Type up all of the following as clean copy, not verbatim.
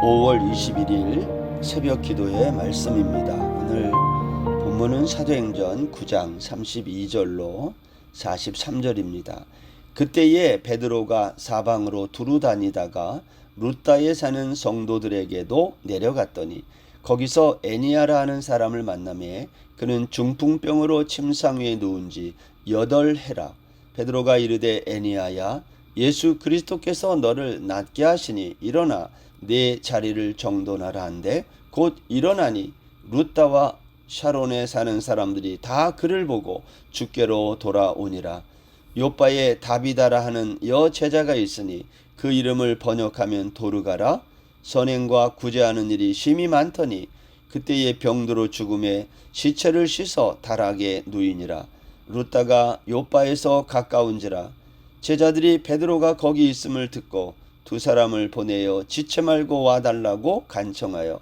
5월 21일 새벽 기도의 말씀입니다. 오늘 본문은 사도행전 9장 32절로 43절입니다. 그때에 베드로가 사방으로 두루 다니다가 루다에 사는 성도들에게도 내려갔더니 거기서 애니아라 하는 사람을 만나매 그는 중풍병으로 침상 위에 누운 지 8해라. 베드로가 이르되 애니아야, 예수 그리스도께서 너를 낫게 하시니 일어나 내 자리를 정돈하라 한데 곧 일어나니 루다와 샤론에 사는 사람들이 다 그를 보고 주께로 돌아오니라. 요바에 다비다라 하는 여제자가 있으니 그 이름을 번역하면 도르가라. 선행과 구제하는 일이 심히 많더니 그때에 병들어 죽음에 시체를 씻어 다락에 누이니라. 루다가 요바에서 가까운지라. 제자들이 베드로가 거기 있음을 듣고 두 사람을 보내어 지체 말고 와달라고 간청하여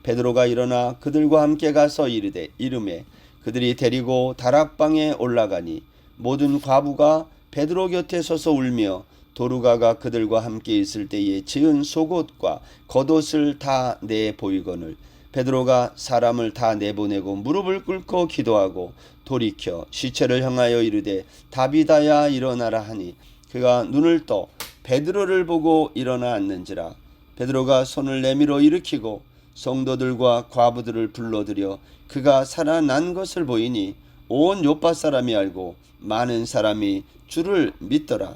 베드로가 일어나 그들과 함께 가서 이르매 그들이 데리고 다락방에 올라가니 모든 과부가 베드로 곁에 서서 울며 도르가가 그들과 함께 있을 때에 지은 속옷과 겉옷을 다 내보이거늘 베드로가 사람을 다 내보내고 무릎을 꿇고 기도하고 돌이켜 시체를 향하여 이르되 다비다야 일어나라 하니 그가 눈을 떠 베드로를 보고 일어나 앉는지라. 베드로가 손을 내밀어 일으키고 성도들과 과부들을 불러들여 그가 살아난 것을 보이니 온 요파 사람이 알고 많은 사람이 주를 믿더라.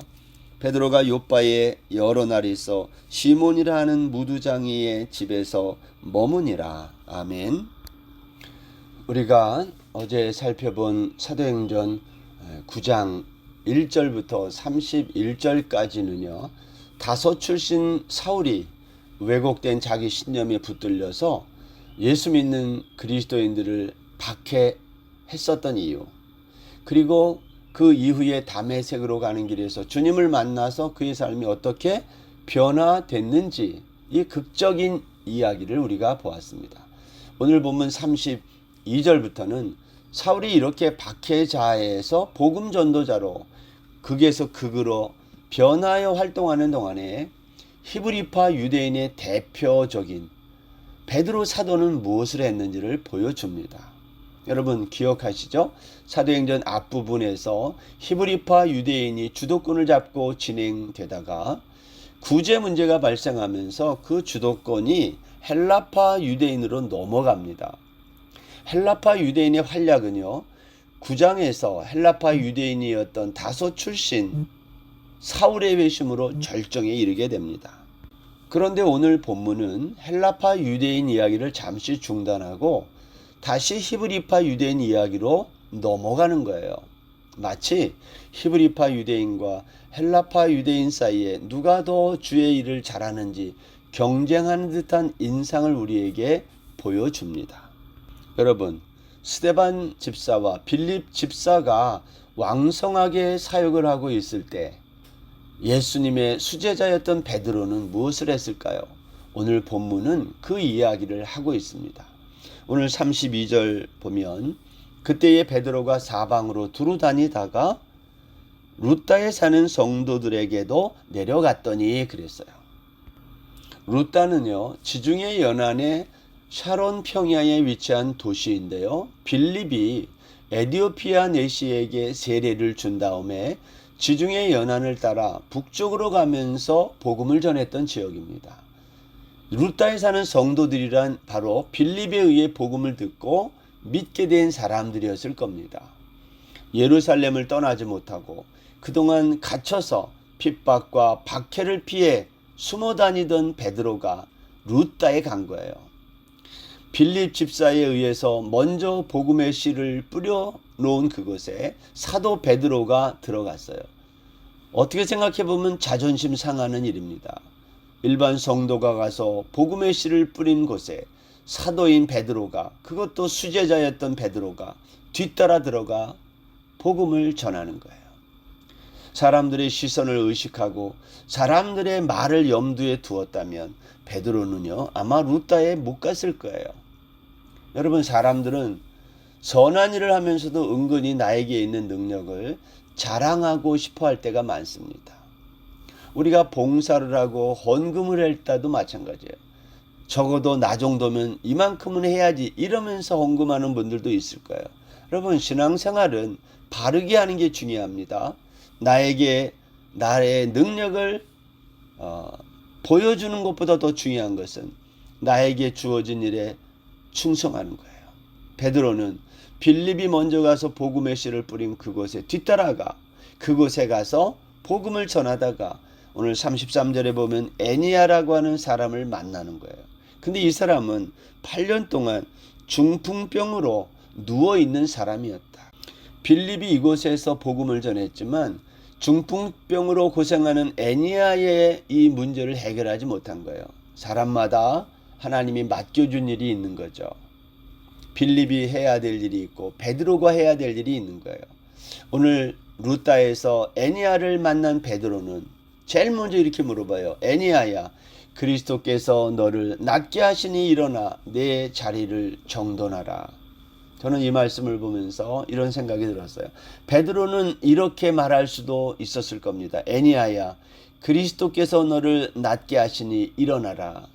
베드로가 요파에 여러 날 있어 시몬이라 하는 무두장이의 집에서 머무니라. 아멘. 우리가 어제 살펴본 사도행전 9장 1절부터 31절까지는요. 다소 출신 사울이 왜곡된 자기 신념에 붙들려서 예수 믿는 그리스도인들을 박해했었던 이유, 그리고 그 이후에 다메섹으로 가는 길에서 주님을 만나서 그의 삶이 어떻게 변화됐는지 이 극적인 이야기를 우리가 보았습니다. 오늘 본문 32절부터는 사울이 이렇게 박해자에서 복음 전도자로 극에서 극으로 변하여 활동하는 동안에 히브리파 유대인의 대표적인 베드로 사도는 무엇을 했는지를 보여줍니다. 여러분 기억하시죠? 사도행전 앞부분에서 히브리파 유대인이 주도권을 잡고 진행되다가 구제 문제가 발생하면서 그 주도권이 헬라파 유대인으로 넘어갑니다. 헬라파 유대인의 활약은요, 9장에서 헬라파 유대인이었던 다소 출신 사울의 회심으로 절정에 이르게 됩니다. 그런데 오늘 본문은 헬라파 유대인 이야기를 잠시 중단하고 다시 히브리파 유대인 이야기로 넘어가는 거예요. 마치 히브리파 유대인과 헬라파 유대인 사이에 누가 더 주의 일을 잘하는지 경쟁하는 듯한 인상을 우리에게 보여줍니다. 여러분, 스데반 집사와 빌립 집사가 왕성하게 사역을 하고 있을 때 예수님의 수제자였던 베드로는 무엇을 했을까요? 오늘 본문은 그 이야기를 하고 있습니다. 오늘 32절 보면 그때에 베드로가 사방으로 두루 다니다가 루다에 사는 성도들에게도 내려갔더니 그랬어요. 루다는요, 지중해 연안의 샤론 평야에 위치한 도시인데요. 빌립이 에디오피아 내시에게 세례를 준 다음에 지중해 연안을 따라 북쪽으로 가면서 복음을 전했던 지역입니다. 루다에 사는 성도들이란 바로 빌립에 의해 복음을 듣고 믿게 된 사람들이었을 겁니다. 예루살렘을 떠나지 못하고 그동안 갇혀서 핍박과 박해를 피해 숨어 다니던 베드로가 루다에 간 거예요. 빌립 집사에 의해서 먼저 복음의 씨를 뿌려 놓은 그곳에 사도 베드로가 들어갔어요. 어떻게 생각해 보면 자존심 상하는 일입니다. 일반 성도가 가서 복음의 씨를 뿌린 곳에 사도인 베드로가, 그것도 수제자였던 베드로가 뒤따라 들어가 복음을 전하는 거예요. 사람들의 시선을 의식하고 사람들의 말을 염두에 두었다면 베드로는요, 아마 루다에 못 갔을 거예요. 여러분, 사람들은 선한 일을 하면서도 은근히 나에게 있는 능력을 자랑하고 싶어 할 때가 많습니다. 우리가 봉사를 하고 헌금을 할 때도 마찬가지예요. 적어도 나 정도면 이만큼은 해야지 이러면서 헌금하는 분들도 있을 거예요. 여러분, 신앙생활은 바르게 하는 게 중요합니다. 나에게 나의 능력을 보여주는 것보다 더 중요한 것은 나에게 주어진 일에 충성하는 거예요. 베드로는 빌립이 먼저 가서 복음의 씨를 뿌린 그곳에 뒤따라가 그곳에 가서 복음을 전하다가 오늘 33절에 보면 애니아라고 하는 사람을 만나는 거예요. 근데 이 사람은 8년 동안 중풍병으로 누워있는 사람이었다. 빌립이 이곳에서 복음을 전했지만 중풍병으로 고생하는 애니아의 이 문제를 해결하지 못한 거예요. 사람마다 하나님이 맡겨준 일이 있는 거죠. 빌립이 해야 될 일이 있고 베드로가 해야 될 일이 있는 거예요. 오늘 루다에서 애니아를 만난 베드로는 제일 먼저 이렇게 물어봐요. 애니아야, 그리스도께서 너를 낫게 하시니 일어나 내 자리를 정돈하라. 저는 이 말씀을 보면서 이런 생각이 들었어요. 베드로는 이렇게 말할 수도 있었을 겁니다. 애니아야, 그리스도께서 너를 낫게 하시니 일어나라.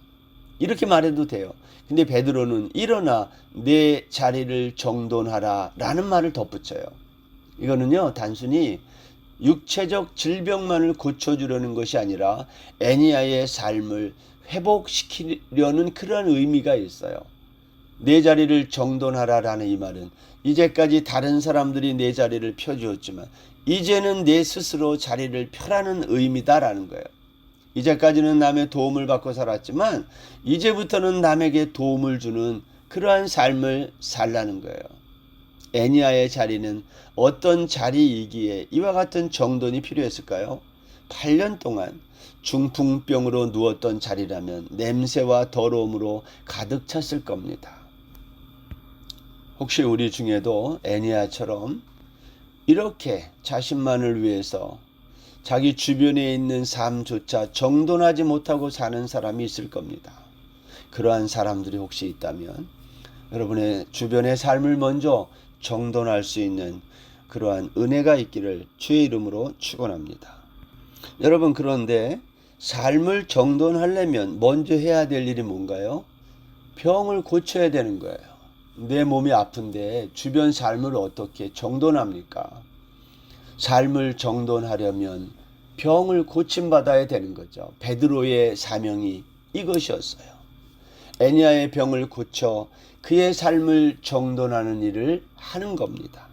이렇게 말해도 돼요. 근데 베드로는 일어나 내 자리를 정돈하라 라는 말을 덧붙여요. 이거는요, 단순히 육체적 질병만을 고쳐주려는 것이 아니라 애니아의 삶을 회복시키려는 그런 의미가 있어요. 내 자리를 정돈하라라는 이 말은 이제까지 다른 사람들이 내 자리를 펴주었지만 이제는 내 스스로 자리를 펴라는 의미다라는 거예요. 이제까지는 남의 도움을 받고 살았지만 이제부터는 남에게 도움을 주는 그러한 삶을 살라는 거예요. 애니아의 자리는 어떤 자리이기에 이와 같은 정돈이 필요했을까요? 8년 동안 중풍병으로 누웠던 자리라면 냄새와 더러움으로 가득 찼을 겁니다. 혹시 우리 중에도 애니아처럼 이렇게 자신만을 위해서 자기 주변에 있는 삶조차 정돈하지 못하고 사는 사람이 있을 겁니다. 그러한 사람들이 혹시 있다면 여러분의 주변의 삶을 먼저 정돈할 수 있는 그러한 은혜가 있기를 주의 이름으로 축원합니다. 여러분, 그런데 삶을 정돈하려면 먼저 해야 될 일이 뭔가요? 병을 고쳐야 되는 거예요. 내 몸이 아픈데 주변 삶을 어떻게 정돈합니까? 삶을 정돈하려면 병을 고침받아야 되는 거죠. 베드로의 사명이 이것이었어요. 애니아의 병을 고쳐 그의 삶을 정돈하는 일을 하는 겁니다.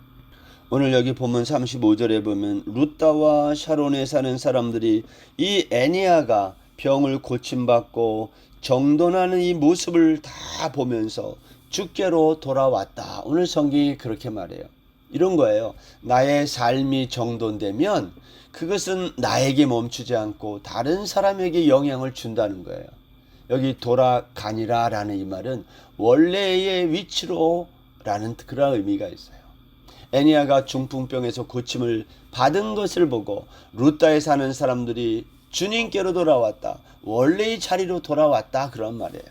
오늘 여기 보면 35절에 보면 루다와 샤론에 사는 사람들이 이 애니아가 병을 고침받고 정돈하는 이 모습을 다 보면서 주께로 돌아왔다. 오늘 성경이 그렇게 말해요. 이런 거예요. 나의 삶이 정돈되면 그것은 나에게 멈추지 않고 다른 사람에게 영향을 준다는 거예요. 여기 돌아가니라 라는 이 말은 원래의 위치로 라는 그런 의미가 있어요. 애니아가 중풍병에서 고침을 받은 것을 보고 루다에 사는 사람들이 주님께로 돌아왔다. 원래의 자리로 돌아왔다. 그런 말이에요.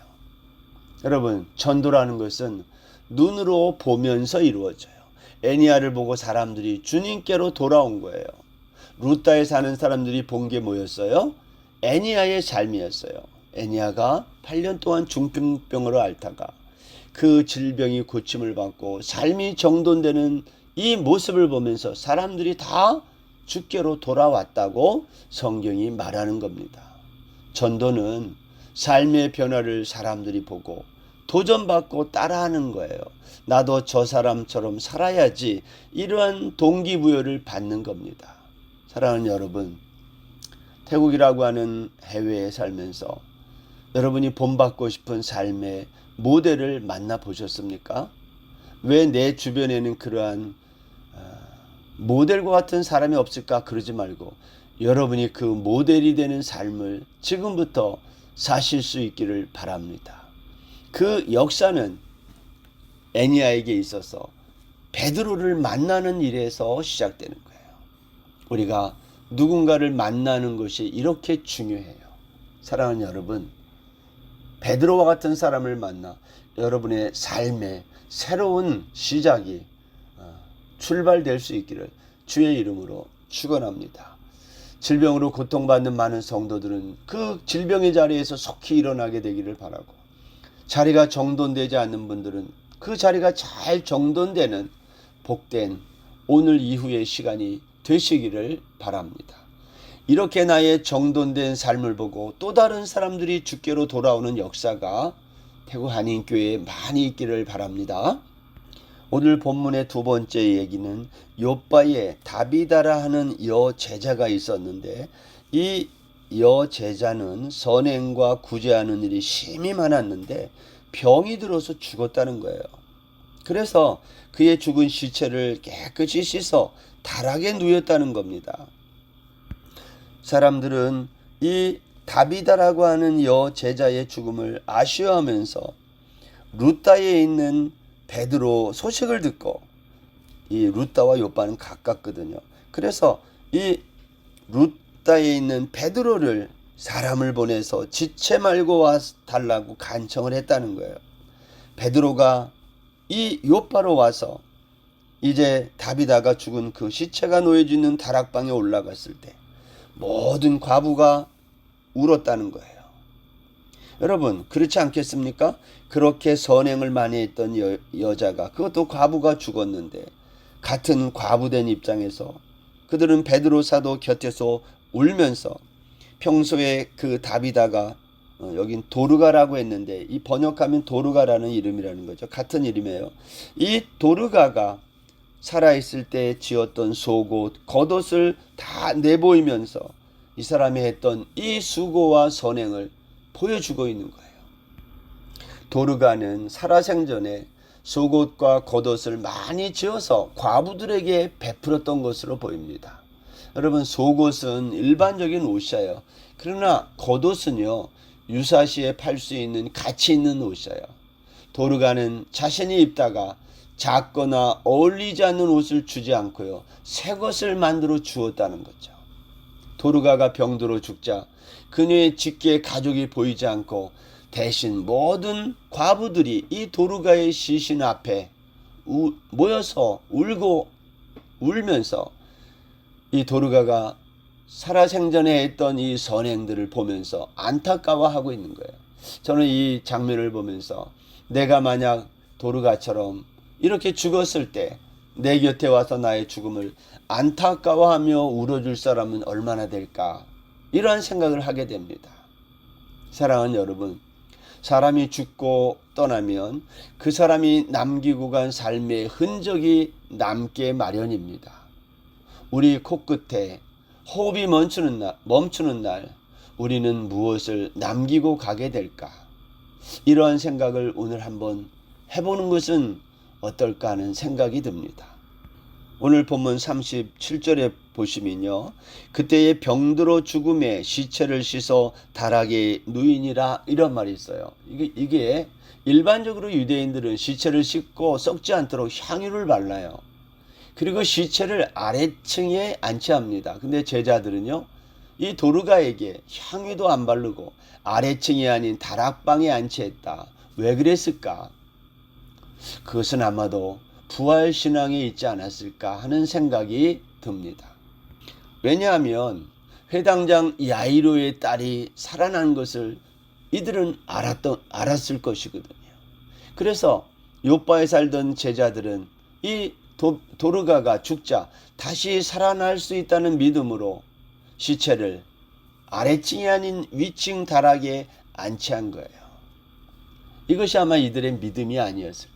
여러분, 전도라는 것은 눈으로 보면서 이루어져요. 애니아를 보고 사람들이 주님께로 돌아온 거예요. 루다에 사는 사람들이 본 게 뭐였어요? 애니아의 삶이었어요. 애니아가 8년 동안 중풍병으로 앓다가 그 질병이 고침을 받고 삶이 정돈되는 이 모습을 보면서 사람들이 다 주께로 돌아왔다고 성경이 말하는 겁니다. 전도는 삶의 변화를 사람들이 보고 도전받고 따라하는 거예요. 나도 저 사람처럼 살아야지, 이러한 동기부여를 받는 겁니다. 사랑하는 여러분, 태국이라고 하는 해외에 살면서 여러분이 본받고 싶은 삶의 모델을 만나보셨습니까? 왜 내 주변에는 그러한 모델과 같은 사람이 없을까 그러지 말고 여러분이 그 모델이 되는 삶을 지금부터 사실 수 있기를 바랍니다. 그 역사는 애니아에게 있어서 베드로를 만나는 일에서 시작되는 거예요. 우리가 누군가를 만나는 것이 이렇게 중요해요. 사랑하는 여러분, 베드로와 같은 사람을 만나 여러분의 삶의 새로운 시작이 출발될 수 있기를 주의 이름으로 축원합니다. 질병으로 고통받는 많은 성도들은 그 질병의 자리에서 속히 일어나게 되기를 바라고, 자리가 정돈되지 않는 분들은 그 자리가 잘 정돈되는 복된 오늘 이후의 시간이 되시기를 바랍니다. 이렇게 나의 정돈된 삶을 보고 또 다른 사람들이 주께로 돌아오는 역사가 대구 한인교회에 많이 있기를 바랍니다. 오늘 본문의 두 번째 얘기는 욥바에 다비다라 하는 여제자가 있었는데, 이 여제자는 선행과 구제하는 일이 심히 많았는데 병이 들어서 죽었다는 거예요. 그래서 그의 죽은 시체를 깨끗이 씻어 다락에 누였다는 겁니다. 사람들은 이 다비다라고 하는 여제자의 죽음을 아쉬워하면서 루다에 있는 베드로 소식을 듣고, 이 루다와 욥바는 가깝거든요. 그래서 이 루다에 있는 베드로를 사람을 보내서 지체 말고 와 달라고 간청을 했다는 거예요. 베드로가 이 욥바로 와서 이제 다비다가 죽은 그 시체가 놓여져 있는 다락방에 올라갔을 때 모든 과부가 울었다는 거예요. 여러분, 그렇지 않겠습니까? 그렇게 선행을 많이 했던 여자가, 그것도 과부가 죽었는데 같은 과부된 입장에서 그들은 베드로 사도 곁에서 울면서, 평소에 그 다비다가 여긴 도르가라고 했는데 이 번역하면 도르가라는 이름이라는 거죠. 같은 이름이에요. 이 도르가가 살아있을 때 지었던 속옷, 겉옷을 다 내보이면서 이 사람이 했던 이 수고와 선행을 보여주고 있는 거예요. 도르가는 살아생전에 속옷과 겉옷을 많이 지어서 과부들에게 베풀었던 것으로 보입니다. 여러분, 속옷은 일반적인 옷이에요. 그러나 겉옷은요, 유사시에 팔 수 있는 가치 있는 옷이에요. 도르가는 자신이 입다가 작거나 어울리지 않는 옷을 주지 않고요, 새 것을 만들어 주었다는 거죠. 도르가가 병들어 죽자 그녀의 직계 가족이 보이지 않고 대신 모든 과부들이 이 도르가의 시신 앞에 모여서 울면서 이 도르가가 살아생전에 했던 이 선행들을 보면서 안타까워하고 있는 거예요. 저는 이 장면을 보면서 내가 만약 도르가처럼 이렇게 죽었을 때 내 곁에 와서 나의 죽음을 안타까워하며 울어줄 사람은 얼마나 될까, 이러한 생각을 하게 됩니다. 사랑하는 여러분, 사람이 죽고 떠나면 그 사람이 남기고 간 삶의 흔적이 남게 마련입니다. 우리 코끝에 호흡이 멈추는 날 우리는 무엇을 남기고 가게 될까? 이러한 생각을 오늘 한번 해보는 것은 어떨까 하는 생각이 듭니다. 오늘 본문 37절에 보시면요, 그때의 병들어 죽음에 시체를 씻어 다락에 누이니라, 이런 말이 있어요. 이게 일반적으로 유대인들은 시체를 씻고 썩지 않도록 향유를 발라요. 그리고 시체를 아래층에 안치합니다. 근데 제자들은요, 이 도르가에게 향유도 안 바르고 아래층이 아닌 다락방에 안치했다. 왜 그랬을까? 그것은 아마도 부활신앙에 있지 않았을까 하는 생각이 듭니다. 왜냐하면 회당장 야이로의 딸이 살아난 것을 이들은 알았을 것이거든요. 그래서 욥바에 살던 제자들은 이 도르가가 죽자 다시 살아날 수 있다는 믿음으로 시체를 아래층이 아닌 위층 다락에 안치한 거예요. 이것이 아마 이들의 믿음이 아니었을까.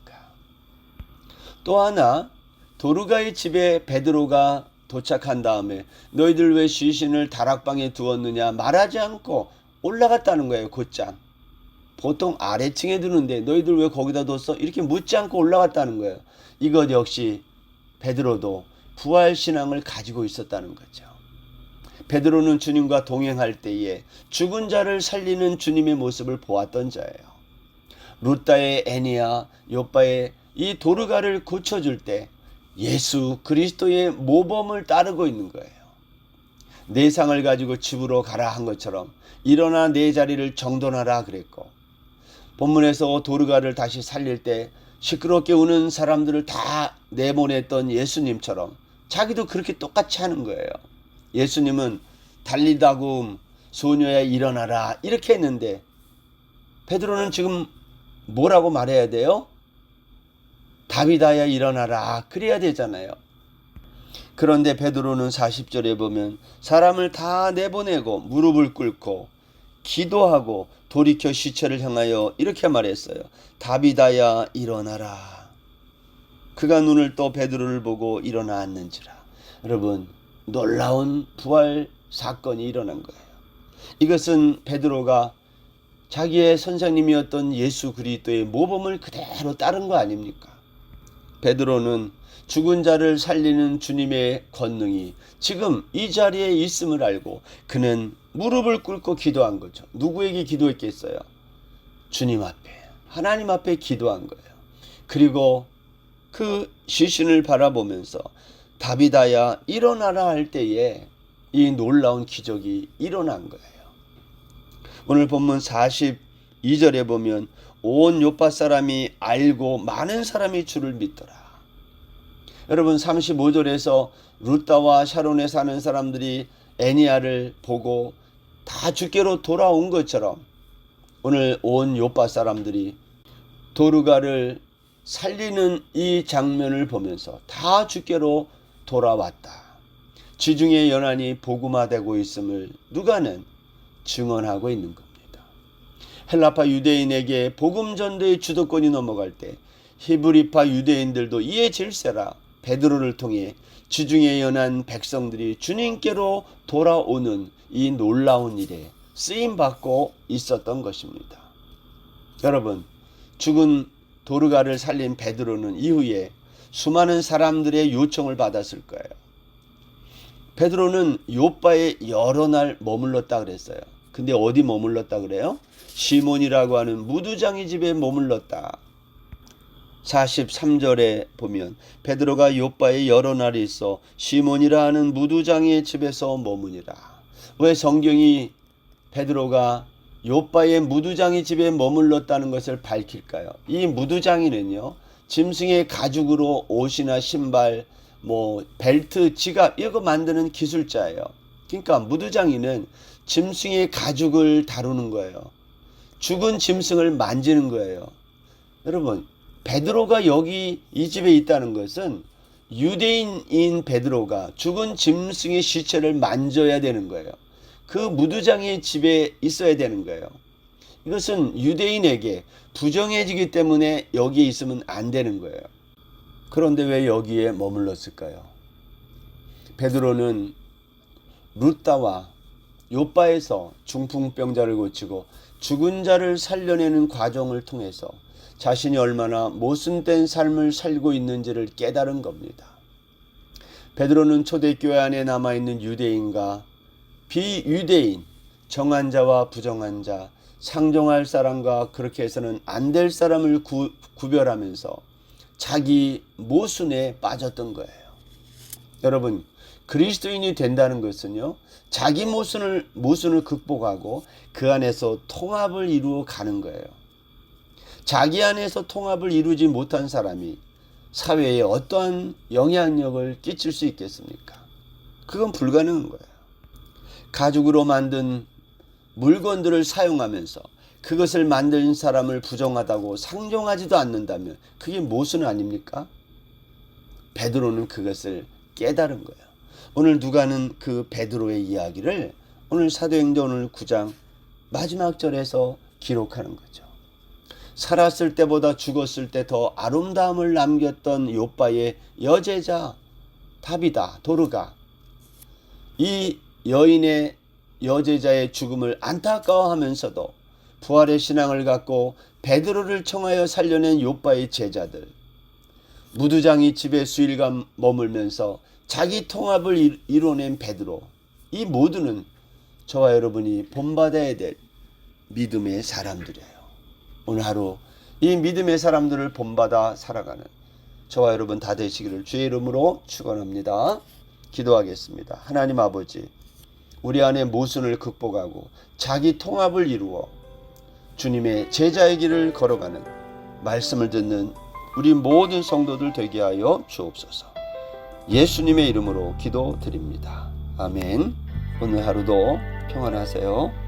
또 하나, 도르가의 집에 베드로가 도착한 다음에 너희들 왜 시신을 다락방에 두었느냐 말하지 않고 올라갔다는 거예요. 곧장. 보통 아래층에 두는데 너희들 왜 거기다 뒀어? 이렇게 묻지 않고 올라갔다는 거예요. 이것 역시 베드로도 부활신앙을 가지고 있었다는 거죠. 베드로는 주님과 동행할 때에 죽은 자를 살리는 주님의 모습을 보았던 자예요. 루다의 애니야, 욥바의 이 도르가를 고쳐줄 때 예수 그리스도의 모범을 따르고 있는 거예요. 내 상을 가지고 집으로 가라 한 것처럼 일어나 내 자리를 정돈하라 그랬고, 본문에서 도르가를 다시 살릴 때 시끄럽게 우는 사람들을 다 내보냈던 예수님처럼 자기도 그렇게 똑같이 하는 거예요. 예수님은 달리다굼 소녀야 일어나라 이렇게 했는데 베드로는 지금 뭐라고 말해야 돼요? 다비다야 일어나라. 그래야 되잖아요. 그런데 베드로는 40절에 보면 사람을 다 내보내고 무릎을 꿇고 기도하고 돌이켜 시체를 향하여 이렇게 말했어요. 다비다야 일어나라. 그가 눈을 떠 베드로를 보고 일어나 앉는지라. 여러분, 놀라운 부활 사건이 일어난 거예요. 이것은 베드로가 자기의 선생님이었던 예수 그리스도의 모범을 그대로 따른 거 아닙니까? 베드로는 죽은 자를 살리는 주님의 권능이 지금 이 자리에 있음을 알고 그는 무릎을 꿇고 기도한 거죠. 누구에게 기도했겠어요? 주님 앞에, 하나님 앞에 기도한 거예요. 그리고 그 시신을 바라보면서 다비다야 일어나라 할 때에 이 놀라운 기적이 일어난 거예요. 오늘 본문 42절에 보면 온 요파 사람이 알고 많은 사람이 주를 믿더라. 여러분, 35절에서 루다와 샤론에 사는 사람들이 애니야를 보고 다 주께로 돌아온 것처럼 오늘 온 요파 사람들이 도르가를 살리는 이 장면을 보면서 다 주께로 돌아왔다. 지중해 연안이 복음화되고 있음을 누가는 증언하고 있는 겁니다. 헬라파 유대인에게 복음 전도의 주도권이 넘어갈 때 히브리파 유대인들도 이에 질세라 베드로를 통해 지중해 연안 백성들이 주님께로 돌아오는 이 놀라운 일에 쓰임받고 있었던 것입니다. 여러분, 죽은 도르가를 살린 베드로는 이후에 수많은 사람들의 요청을 받았을 거예요. 베드로는 요빠에 여러 날 머물렀다 그랬어요. 근데 어디 머물렀다 그래요? 시몬이라고 하는 무두장이 집에 머물렀다. 43절에 보면 베드로가 요빠에 여러 날이 있어 시몬이라 하는 무두장이의 집에서 머무니라. 왜 성경이 베드로가 요빠의 무두장이 집에 머물렀다는 것을 밝힐까요? 이 무두장이는요, 짐승의 가죽으로 옷이나 신발, 벨트, 지갑 이거 만드는 기술자예요. 그러니까 무두장이는 짐승의 가죽을 다루는 거예요. 죽은 짐승을 만지는 거예요. 여러분, 베드로가 여기 이 집에 있다는 것은 유대인인 베드로가 죽은 짐승의 시체를 만져야 되는 거예요. 그 무두장의 집에 있어야 되는 거예요. 이것은 유대인에게 부정해지기 때문에 여기에 있으면 안 되는 거예요. 그런데 왜 여기에 머물렀을까요? 베드로는 루다와 요빠에서 중풍병자를 고치고 죽은 자를 살려내는 과정을 통해서 자신이 얼마나 모순된 삶을 살고 있는지를 깨달은 겁니다. 베드로는 초대교회 안에 남아있는 유대인과 비유대인, 정한 자와 부정한 자, 상종할 사람과 그렇게 해서는 안 될 사람을 구별하면서 자기 모순에 빠졌던 거예요. 여러분, 그리스도인이 된다는 것은요, 자기 모순을 극복하고 그 안에서 통합을 이루어 가는 거예요. 자기 안에서 통합을 이루지 못한 사람이 사회에 어떠한 영향력을 끼칠 수 있겠습니까? 그건 불가능한 거예요. 가죽으로 만든 물건들을 사용하면서 그것을 만든 사람을 부정하다고 상종하지도 않는다면 그게 모순 아닙니까? 베드로는 그것을 깨달은 거예요. 오늘 누가는 그 베드로의 이야기를 오늘 사도행전 오늘 9장 마지막 절에서 기록하는 거죠. 살았을 때보다 죽었을 때 더 아름다움을 남겼던 요빠의 여제자 다비다, 도르가, 이 여인의 여제자의 죽음을 안타까워하면서도 부활의 신앙을 갖고 베드로를 청하여 살려낸 요빠의 제자들, 무두장이 집에 수일간 머물면서 자기 통합을 이뤄낸 베드로, 이 모두는 저와 여러분이 본받아야 될 믿음의 사람들이에요. 오늘 하루 이 믿음의 사람들을 본받아 살아가는 저와 여러분 다 되시기를 주의 이름으로 축원합니다. 기도하겠습니다. 하나님 아버지, 우리 안에 모순을 극복하고 자기 통합을 이루어 주님의 제자의 길을 걸어가는 말씀을 듣는 우리 모든 성도들 되게 하여 주옵소서. 예수님의 이름으로 기도드립니다. 아멘. 오늘 하루도 평안하세요.